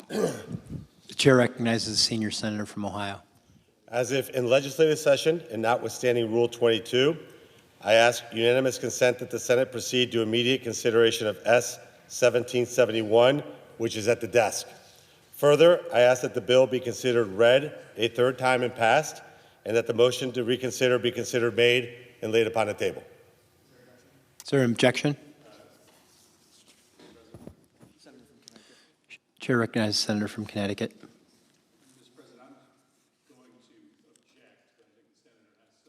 The chair recognizes the senior senator from Ohio. As if in legislative session and notwithstanding Rule 22, I ask unanimous consent that the Senate proceed to immediate consideration of S. 1771, which is at the desk. Further, I ask that the bill be considered read a third time and passed, and that the motion to reconsider be considered made and laid upon the table. Is there an objection? Chair recognizes the senator from Connecticut. Mr. President, I'm going to object, but I think the senator has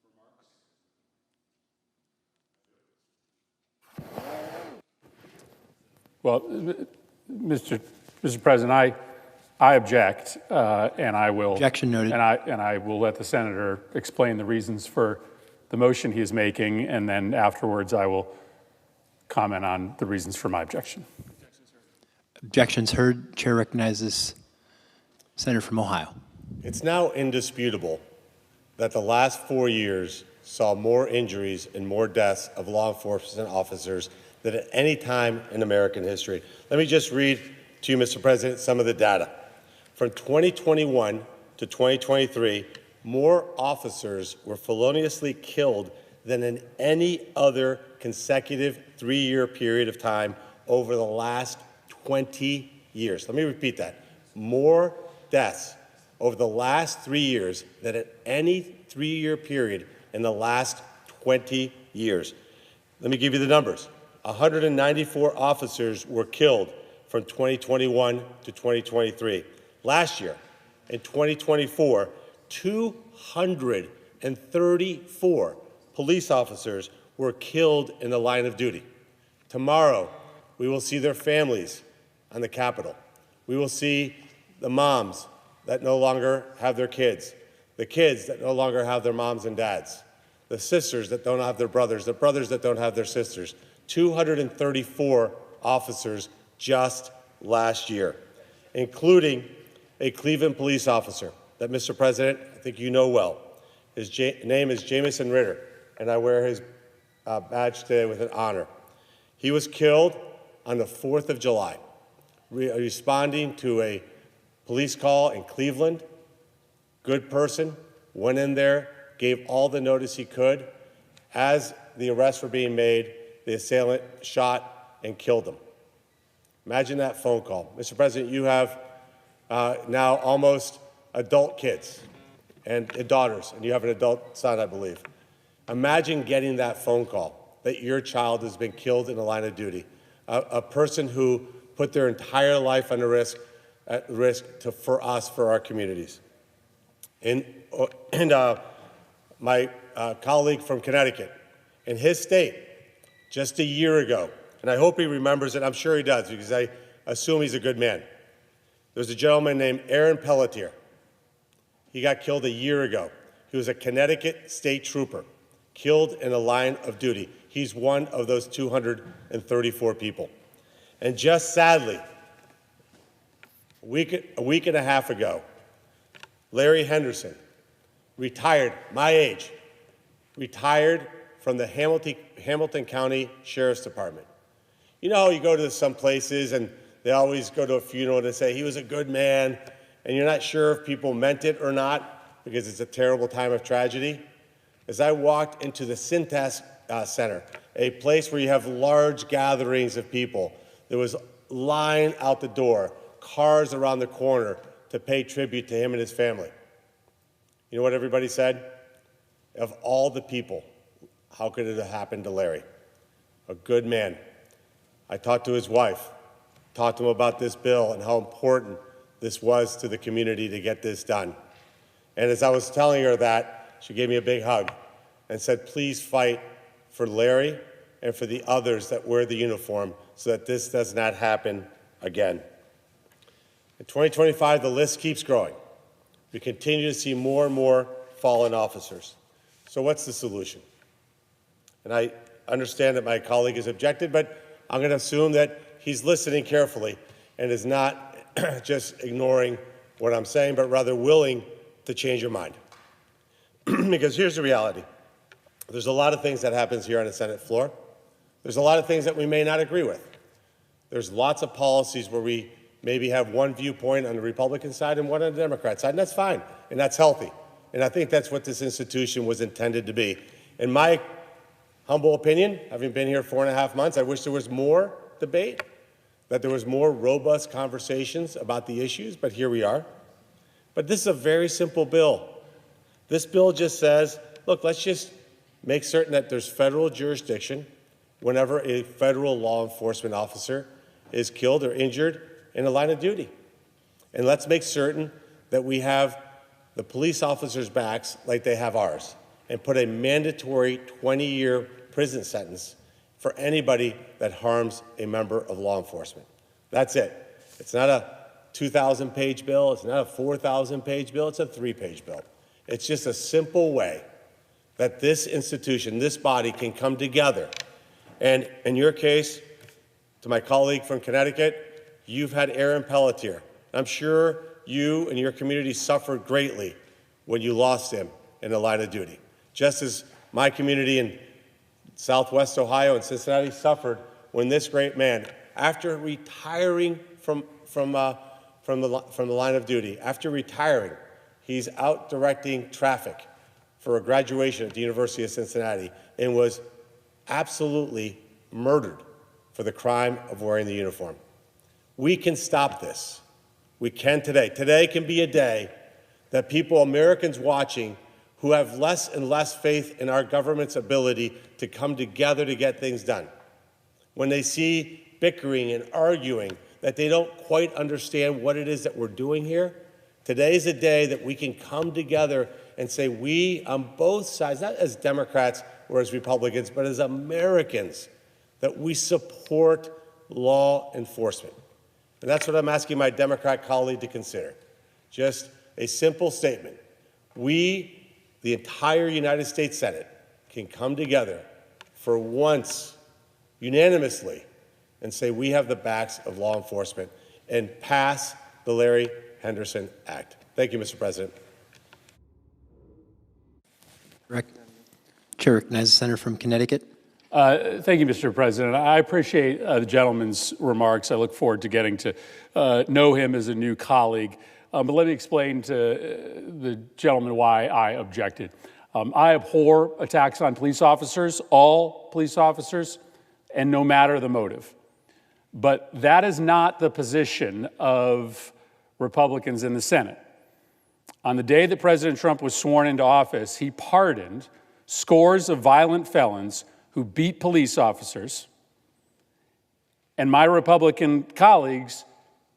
some remarks. Well, Mr. President, I object, and I will. Objection noted. And I will let the senator explain the reasons for the motion he is making, and then afterwards I will comment on the reasons for my objection. Objections heard. Chair recognizes senator from Ohio. It's now indisputable that the last 4 years saw more injuries and more deaths of law enforcement officers than at any time in American history. Let me just read to you, Mr. President, some of the data. From 2021 to 2023, more officers were feloniously killed than in any other consecutive 3-year period of time over the last 20 years. Let me repeat that. More deaths over the last 3 years than at any 3-year period in the last 20 years. Let me give you the numbers. 194 officers were killed from 2021 to 2023. Last year, in 2024, 234 police officers were killed in the line of duty. Tomorrow, we will see their families on the Capitol. We will see the moms that no longer have their kids, the kids that no longer have their moms and dads, the sisters that don't have their brothers, the brothers that don't have their sisters. 234 officers just last year, including a Cleveland police officer that, Mr. President, I think you know well. His name is Jamison Ritter, and I wear his badge today with an honor. He was killed on the 4th of July, responding to a police call in Cleveland. Good person, went in there, gave all the notice he could. As the arrests were being made, the assailant shot and killed him. Imagine that phone call. Mr. President, you have now almost adult kids and daughters, and you have an adult son, I believe. Imagine getting that phone call that your child has been killed in the line of duty, a person who put their entire life at risk for us, for our communities. And my colleague from Connecticut, in his state, just a year ago, and I hope he remembers it, I'm sure he does, because I assume he's a good man. There was a gentleman named Aaron Pelletier. He got killed a year ago. He was a Connecticut state trooper, killed in a line of duty. He's one of those 234 people. And just sadly, a week and a half ago, Larry Henderson, retired, my age, retired from the Hamilton County Sheriff's Department. You know, you go to some places and they always go to a funeral and they say he was a good man, and you're not sure if people meant it or not because it's a terrible time of tragedy. As I walked into the Cintas Center, a place where you have large gatherings of people, there was line out the door, cars around the corner to pay tribute to him and his family. You know what everybody said? Of all the people, how could it have happened to Larry? A good man. I talked to his wife, talked to him about this bill and how important this was to the community to get this done. And as I was telling her that, she gave me a big hug and said, please fight for Larry and for the others that wear the uniform so that this does not happen again. In 2025, the list keeps growing. We continue to see more and more fallen officers. So what's the solution? And I understand that my colleague has objected, but I'm going to assume that he's listening carefully and is not just ignoring what I'm saying, but rather willing to change your mind. Because here's the reality. There's a lot of things that happens here on the Senate floor. There's a lot of things that we may not agree with. There's lots of policies where we maybe have one viewpoint on the Republican side and one on the Democrat side, and that's fine, and that's healthy. And I think that's what this institution was intended to be. In my humble opinion, having been here 4.5 months, I wish there was more debate, that there was more robust conversations about the issues, but here we are. But this is a very simple bill. This bill just says, look, let's just make certain that there's federal jurisdiction whenever a federal law enforcement officer is killed or injured in the line of duty. And let's make certain that we have the police officers' backs like they have ours, and put a mandatory 20-year prison sentence for anybody that harms a member of law enforcement. That's it. It's not a 2,000-page bill. It's not a 4,000-page bill. It's a 3-page bill. It's just a simple way that this institution, this body, can come together. And in your case, to my colleague from Connecticut, you've had Aaron Pelletier. I'm sure you and your community suffered greatly when you lost him in the line of duty, just as my community in Southwest Ohio and Cincinnati suffered when this great man, after retiring from the line of duty, after retiring, he's out directing traffic for a graduation at the University of Cincinnati and was absolutely murdered for the crime of wearing the uniform. We can stop this. We can today. Today can be a day that people, Americans watching, who have less and less faith in our government's ability to come together to get things done, when they see bickering and arguing, that they don't quite understand what it is that we're doing here, today's a day that we can come together and say we, on both sides, not as Democrats or as Republicans, but as Americans, that we support law enforcement. And that's what I'm asking my Democrat colleague to consider. Just a simple statement. We, the entire United States Senate, can come together for once, unanimously, and say we have the backs of law enforcement and pass the Larry Henderson Act. Thank you, Mr. President. Chair recognizes the senator from Connecticut. Thank you, Mr. President. I appreciate the gentleman's remarks. I look forward to getting to know him as a new colleague. But let me explain to the gentleman why I objected. I abhor attacks on police officers, all police officers, and no matter the motive. But that is not the position of Republicans in the Senate. On the day that President Trump was sworn into office, he pardoned scores of violent felons who beat police officers, and my Republican colleagues,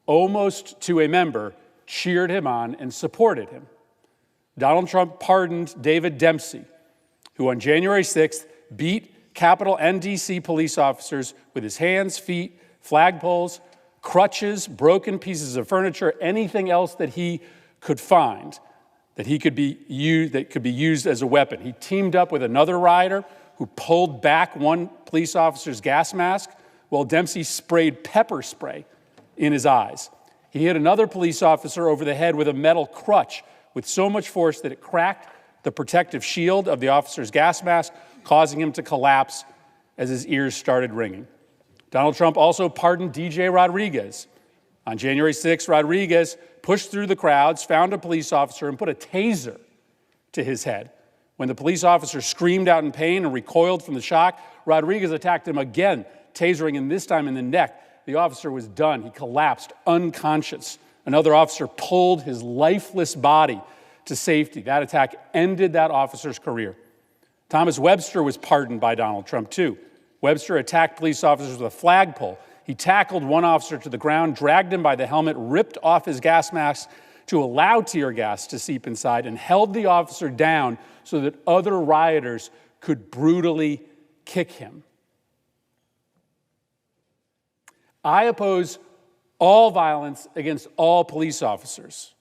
almost to a member, cheered him on and supported him. Donald Trump pardoned David Dempsey, who on January 6th beat Capitol and D.C. police officers with his hands, feet, flagpoles, crutches, broken pieces of furniture, anything else that he could find that could be used as a weapon. He teamed up with another rioter who pulled back one police officer's gas mask while Dempsey sprayed pepper spray in his eyes. He hit another police officer over the head with a metal crutch with so much force that it cracked the protective shield of the officer's gas mask, causing him to collapse as his ears started ringing. Donald Trump also pardoned DJ Rodriguez. On January 6th, Rodriguez pushed through the crowds, found a police officer, and put a taser to his head. When the police officer screamed out in pain and recoiled from the shock, Rodriguez attacked him again, tasering him this time in the neck. The officer was done. He collapsed, unconscious. Another officer pulled his lifeless body to safety. That attack ended that officer's career. Thomas Webster was pardoned by Donald Trump, too. Webster attacked police officers with a flagpole. He tackled one officer to the ground, dragged him by the helmet, ripped off his gas mask to allow tear gas to seep inside, and held the officer down so that other rioters could brutally kick him. I oppose all violence against all police officers.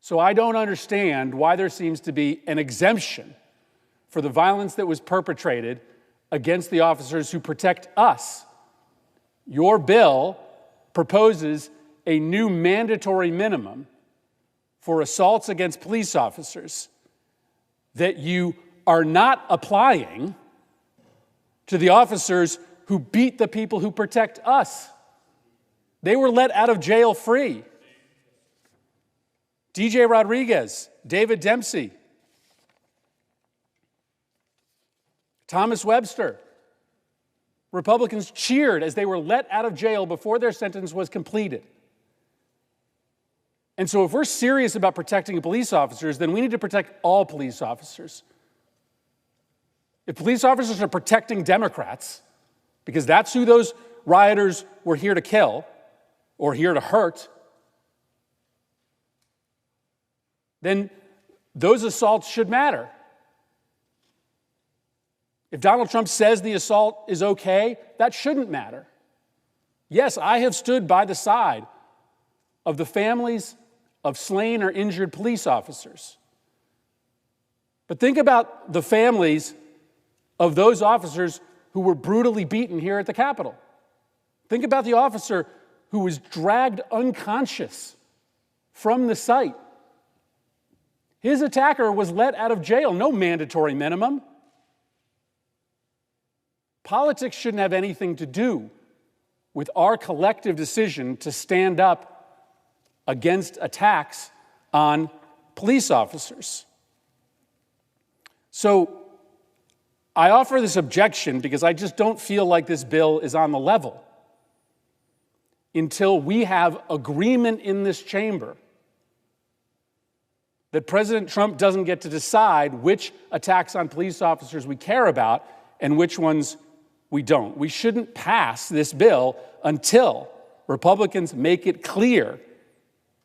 So I don't understand why there seems to be an exemption for the violence that was perpetrated against the officers who protect us. Your bill proposes a new mandatory minimum for assaults against police officers that you are not applying to the officers who beat the people who protect us. They were let out of jail free. DJ Rodriguez, David Dempsey, Thomas Webster. Republicans cheered as they were let out of jail before their sentence was completed. And so if we're serious about protecting police officers, then we need to protect all police officers. If police officers are protecting Democrats, because that's who those rioters were here to kill or here to hurt, then those assaults should matter. If Donald Trump says the assault is okay, that shouldn't matter. Yes, I have stood by the side of the families of slain or injured police officers. But think about the families of those officers who were brutally beaten here at the Capitol. Think about the officer who was dragged unconscious from the site. His attacker was let out of jail, no mandatory minimum. Politics shouldn't have anything to do with our collective decision to stand up against attacks on police officers. So I offer this objection because I just don't feel like this bill is on the level until we have agreement in this chamber that President Trump doesn't get to decide which attacks on police officers we care about and which ones we don't. We shouldn't pass this bill until Republicans make it clear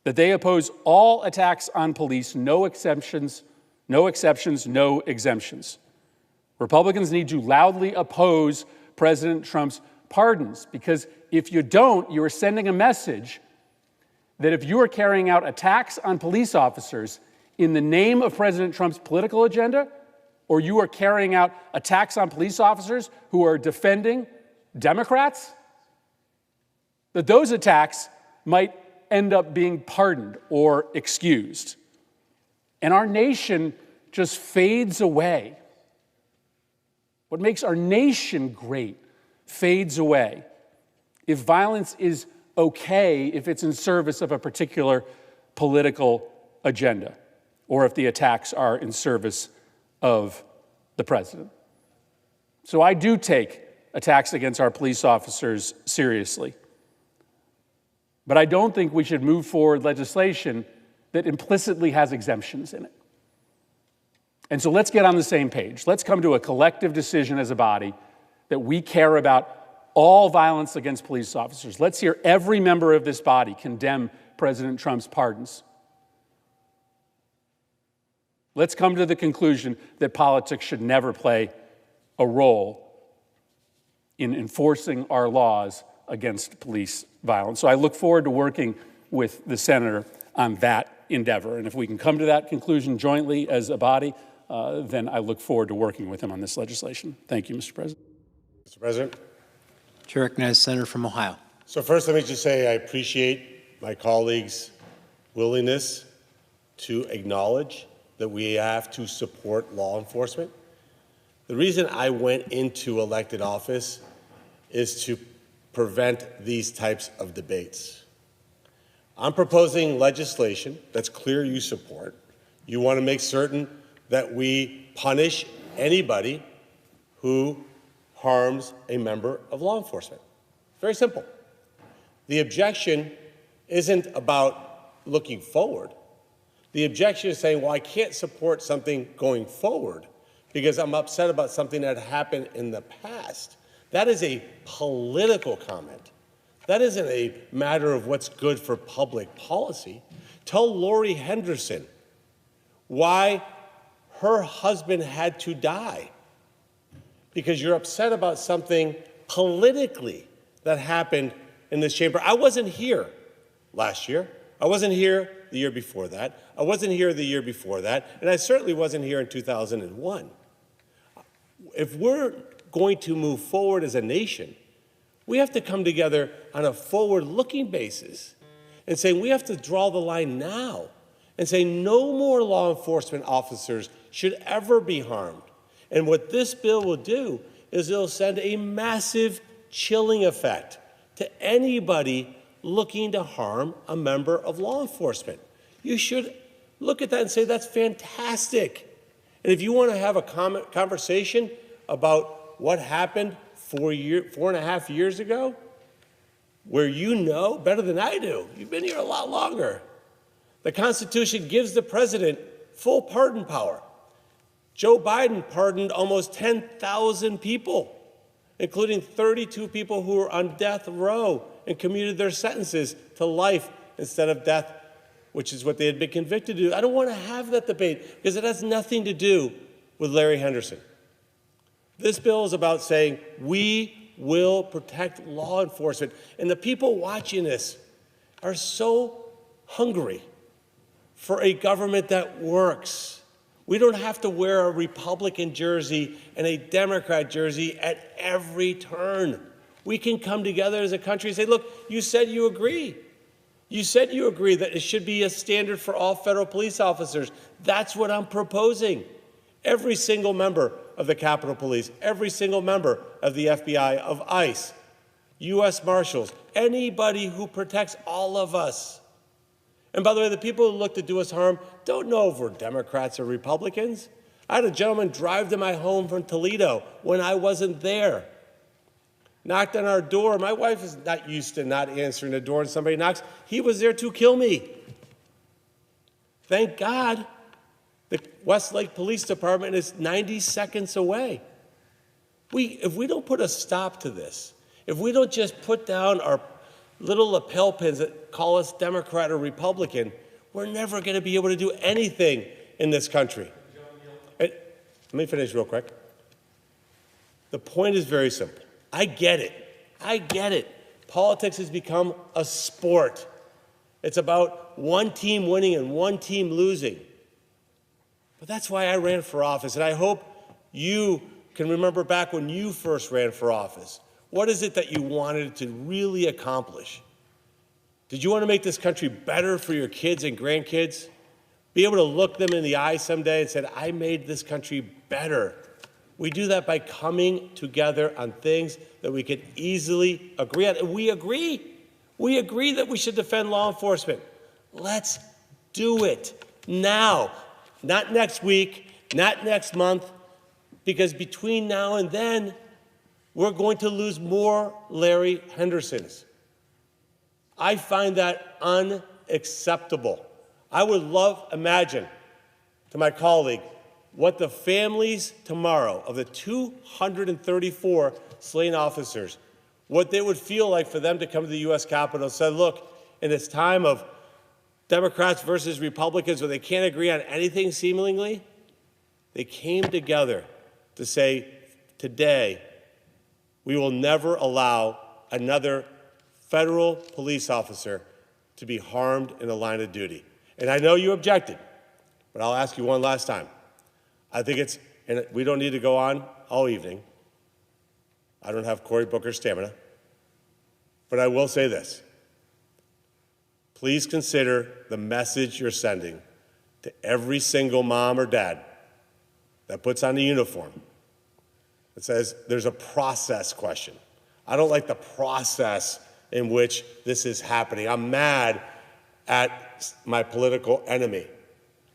that they oppose all attacks on police, no exceptions, no exemptions. Republicans need to loudly oppose President Trump's pardons, because if you don't, you are sending a message that if you are carrying out attacks on police officers in the name of President Trump's political agenda, or you are carrying out attacks on police officers who are defending Democrats, that those attacks might end up being pardoned or excused. And our nation just fades away. What makes our nation great fades away if violence is okay if it's in service of a particular political agenda, or if the attacks are in service of the president. So I do take attacks against our police officers seriously. But I don't think we should move forward legislation that implicitly has exemptions in it. And so let's get on the same page. Let's come to a collective decision as a body that we care about all violence against police officers. Let's hear every member of this body condemn President Trump's pardons. Let's come to the conclusion that politics should never play a role in enforcing our laws against police violence. So I look forward to working with the senator on that endeavor. And if we can come to that conclusion jointly as a body, then I look forward to working with him on this legislation. Thank you, Mr. President. Mr. President. To recognize the senator from Ohio. So first, let me just say I appreciate my colleagues' willingness to acknowledge that we have to support law enforcement. The reason I went into elected office is to prevent these types of debates. I'm proposing legislation that's clear you support. You want to make certain that we punish anybody who harms a member of law enforcement. Very simple. The objection isn't about looking forward. The objection is saying, well, I can't support something going forward because I'm upset about something that happened in the past. That is a political comment. That isn't a matter of what's good for public policy. Tell Lori Henderson why her husband had to die because you're upset about something politically that happened in this chamber. I wasn't here last year. I wasn't here the year before that. I wasn't here the year before that. And I certainly wasn't here in 2001. If we're going to move forward as a nation, we have to come together on a forward-looking basis and say we have to draw the line now and say no more law enforcement officers should ever be harmed. And what this bill will do is it'll send a massive chilling effect to anybody looking to harm a member of law enforcement. You should look at that and say, that's fantastic. And if you want to have a conversation about what happened 4.5 years ago, where you know better than I do, you've been here a lot longer, the Constitution gives the president full pardon power. Joe Biden pardoned almost 10,000 people, including 32 people who were on death row and commuted their sentences to life instead of death, which is what they had been convicted to do. I don't want to have that debate because it has nothing to do with Larry Henderson. This bill is about saying we will protect law enforcement. And the people watching this are so hungry for a government that works. We don't have to wear a Republican jersey and a Democrat jersey at every turn. We can come together as a country and say, look, you said you agree. You said you agree that it should be a standard for all federal police officers. That's what I'm proposing. Every single member of the Capitol Police, every single member of the FBI, of ICE, U.S. Marshals, anybody who protects all of us. And by the way, the people who look to do us harm don't know if we're Democrats or Republicans. I had a gentleman drive to my home from Toledo when I wasn't there. Knocked on our door. My wife is not used to not answering the door and somebody knocks. He was there to kill me. Thank God the Westlake Police Department is 90 seconds away. If we don't put a stop to this, if we don't just put down our little lapel pins that call us Democrat or Republican, we're never going to be able to do anything in this country. And let me finish real quick. The point is very simple. I get it. I get it. Politics has become a sport. It's about one team winning and one team losing. But that's why I ran for office, and I hope you can remember back when you first ran for office. What is it that you wanted to really accomplish? Did you want to make this country better for your kids and grandkids? Be able to look them in the eye someday and say, I made this country better. We do that by coming together on things that we can easily agree on. And we agree. We agree that we should defend law enforcement. Let's do it now. Not next week, not next month, because between now and then, we're going to lose more Larry Hendersons. I find that unacceptable. I would imagine to my colleague, what the families tomorrow of the 234 slain officers, what they would feel like for them to come to the U.S. Capitol and say, look, in this time of Democrats versus Republicans where they can't agree on anything seemingly, they came together to say, today, we will never allow another federal police officer to be harmed in the line of duty. And I know you objected, but I'll ask you one last time. I think and we don't need to go on all evening. I don't have Cory Booker's stamina. But I will say this. Please consider the message you're sending to every single mom or dad that puts on the uniform. It says there's a process question. I don't like the process in which this is happening. I'm mad at my political enemy.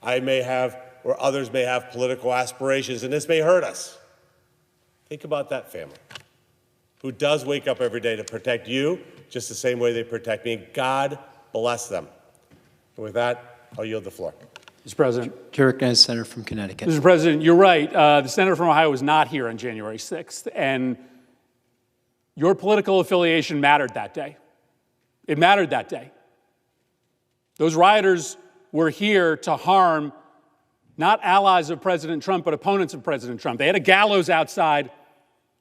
I may have, or others may have, political aspirations, and this may hurt us. Think about that family who does wake up every day to protect you just the same way they protect me. God bless them. And with that, I'll yield the floor. Mr. President. To recognize the senator from Connecticut. Mr. President, you're right. The senator from Ohio was not here on January 6th, and your political affiliation mattered that day. It mattered that day. Those rioters were here to harm not allies of President Trump, but opponents of President Trump. They had a gallows outside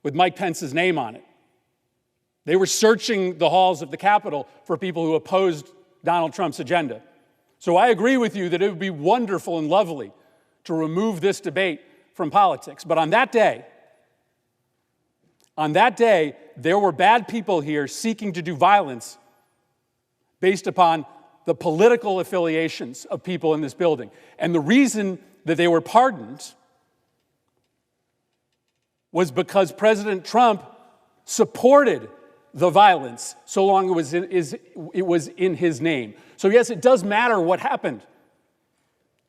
with Mike Pence's name on it. They were searching the halls of the Capitol for people who opposed Donald Trump's agenda. So I agree with you that it would be wonderful and lovely to remove this debate from politics. But on that day, there were bad people here seeking to do violence based upon the political affiliations of people in this building. And the reason that they were pardoned was because President Trump supported the violence so long it was in his name. So yes, it does matter what happened.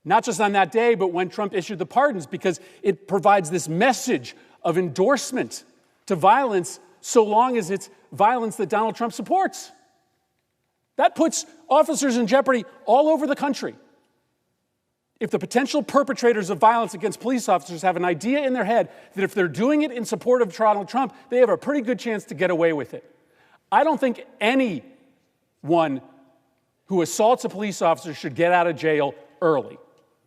Not just on that day, but when Trump issued the pardons, because it provides this message of endorsement to violence so long as it's violence that Donald Trump supports. That puts officers in jeopardy all over the country. If the potential perpetrators of violence against police officers have an idea in their head that if they're doing it in support of Donald Trump, they have a pretty good chance to get away with it. I don't think anyone who assaults a police officer should get out of jail early.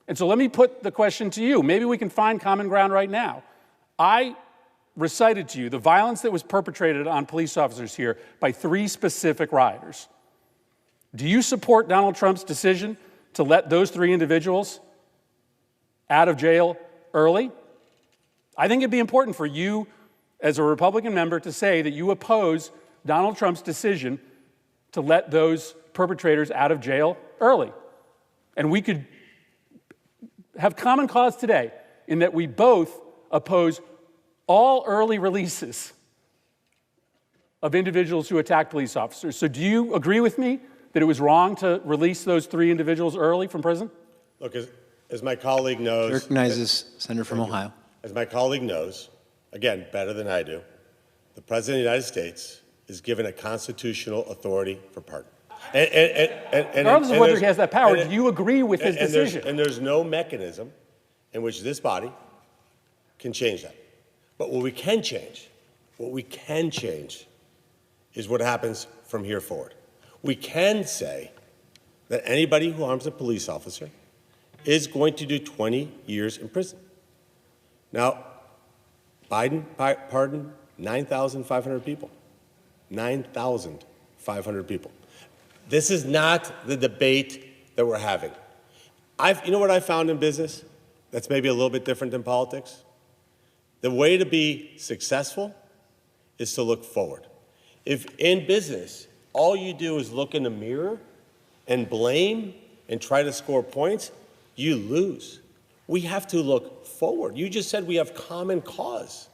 And so let me put the question to you. Maybe we can find common ground right now. I recited to you the violence that was perpetrated on police officers here by 3 specific rioters. Do you support Donald Trump's decision to let those 3 individuals out of jail early? I think it'd be important for you as a Republican member to say that you oppose Donald Trump's decision to let those perpetrators out of jail early. And we could have common cause today in that we both oppose all early releases of individuals who attack police officers. So do you agree with me that it was wrong to release those 3 individuals early from prison? Look, as my colleague knows... Recognizes Senator from Ohio. As my colleague knows, again, better than I do, the President of the United States is given a constitutional authority for pardon. Regardless of whether he has that power, do you agree with his decision? And there's no mechanism in which this body can change that. But what we can change is what happens from here forward. We can say that anybody who harms a police officer is going to do 20 years in prison. Now, Biden pardoned 9,500 people. 9,500 people. This is not the debate that we're having. You know what I found in business that's maybe a little bit different than politics? The way to be successful is to look forward. If in business, all you do is look in the mirror and blame and try to score points, you lose. We have to look forward. You just said we have common cause.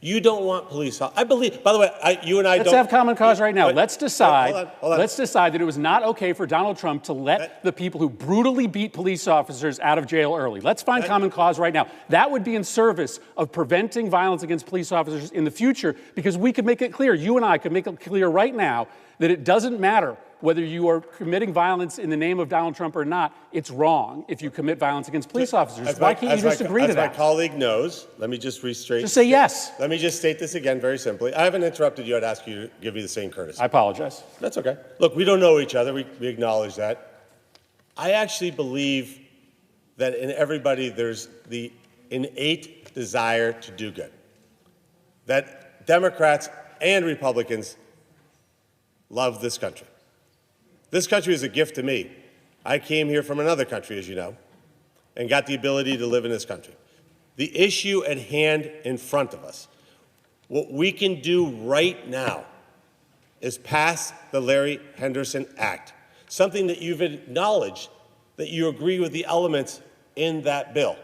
You don't want police. I believe, by the way, you and I don't. Let's have common cause right now. Let's decide. Hold on. Let's decide that it was not okay for Donald Trump to let the people who brutally beat police officers out of jail early. Let's find common cause right now. That would be in service of preventing violence against police officers in the future, because we could make it clear, you and I could make it clear right now, that it doesn't matter whether you are committing violence in the name of Donald Trump or not. It's wrong if you commit violence against police officers. Why can't you just agree to that? As my colleague knows, let me just restate. Just say yes. Let me just state this again very simply. I haven't interrupted you. I'd ask you to give me the same courtesy. I apologize. That's okay. Look, we don't know each other. We acknowledge that. I actually believe that in everybody there's the innate desire to do good. That Democrats and Republicans love this country. This country is a gift to me. I came here from another country, as you know, and got the ability to live in this country. The issue at hand in front of us, what we can do right now is pass the Larry Henderson Act, something that you've acknowledged that you agree with the elements in that bill.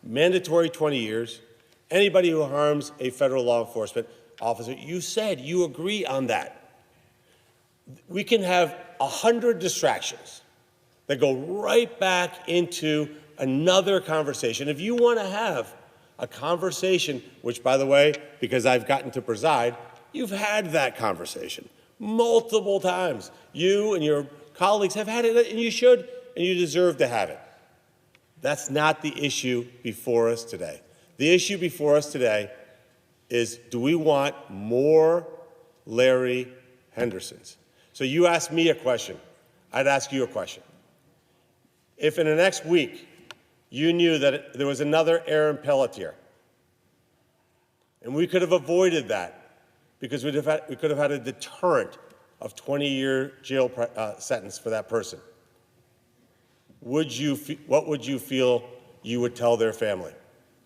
Mandatory 20 years. Anybody who harms a federal law enforcement officer, you said you agree on that. We can have 100 distractions that go right back into another conversation. If you want to have a conversation, which, by the way, because I've gotten to preside, you've had that conversation multiple times. You and your colleagues have had it, and you should, and you deserve to have it. That's not the issue before us today. The issue before us today is, do we want more Larry Hendersons? So you asked me a question. I'd ask you a question. If in the next week you knew that there was another Aaron Pelletier, and we could have avoided that because we could have had a deterrent of 20-year jail sentence for that person, what would you feel you would tell their family?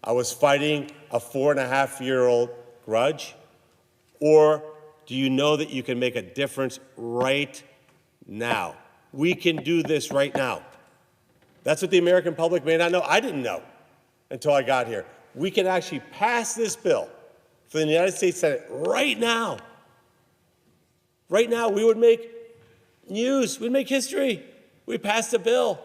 I was fighting a 4.5-year-old grudge? Or do you know that you can make a difference right now? We can do this right now. That's what the American public may not know. I didn't know until I got here. We can actually pass this bill for the United States Senate right now Right now, we would make news. We'd make history. We passed a bill.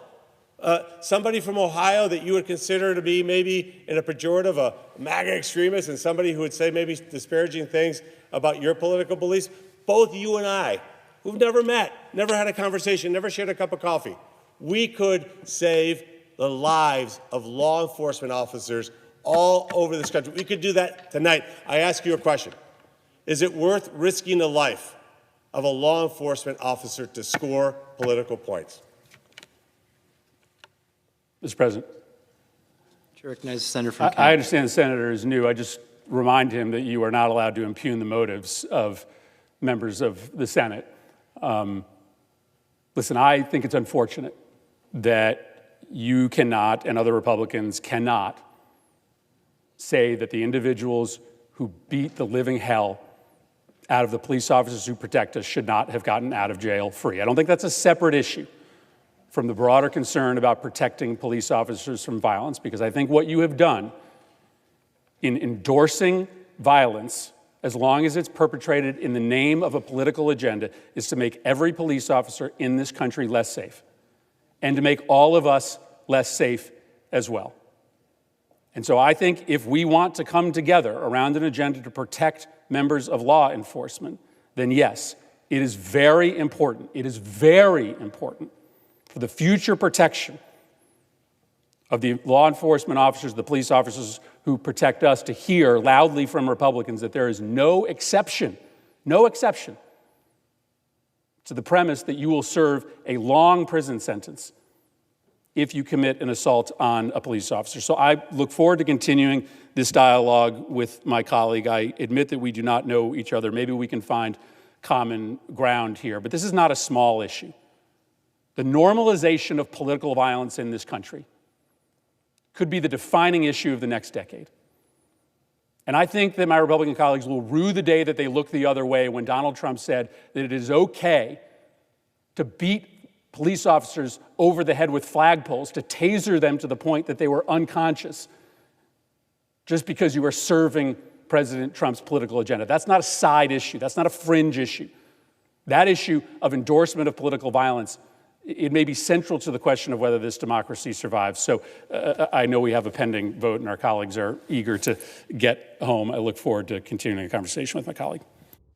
Somebody from Ohio that you would consider to be maybe in a pejorative, a MAGA extremist, and somebody who would say maybe disparaging things about your political beliefs, both you and I, who've never met, never had a conversation, never shared a cup of coffee, we could save the lives of law enforcement officers all over this country. We could do that tonight. I ask you a question. Is it worth risking the life of a law enforcement officer to score political points? Mr. President. Chair recognizes the senator from I Connecticut. understand the senator is new. I just remind him that you are not allowed to impugn the motives of members of the Senate. Listen, I think it's unfortunate that you cannot, and other Republicans cannot, say that the individuals who beat the living hell out of the police officers who protect us should not have gotten out of jail free. I don't think that's a separate issue from the broader concern about protecting police officers from violence, because I think what you have done in endorsing violence, as long as it's perpetrated in the name of a political agenda, is to make every police officer in this country less safe, and to make all of us less safe as well. And so I think if we want to come together around an agenda to protect members of law enforcement, then yes, it is very important. It is very important for the future protection of the law enforcement officers, the police officers who protect us, to hear loudly from Republicans that there is no exception to the premise that you will serve a long prison sentence if you commit an assault on a police officer. So I look forward to continuing this dialogue with my colleague. I admit that we do not know each other. Maybe we can find common ground here, but this is not a small issue. The normalization of political violence in this country could be the defining issue of the next decade. And I think that my Republican colleagues will rue the day that they look the other way when Donald Trump said that it is okay to beat police officers over the head with flagpoles, to taser them to the point that they were unconscious, just because you are serving President Trump's political agenda. That's not a side issue. That's not a fringe issue. That issue of endorsement of political violence, it may be central to the question of whether this democracy survives. So I know we have a pending vote, and our colleagues are eager to get home. I look forward to continuing the conversation with my colleague.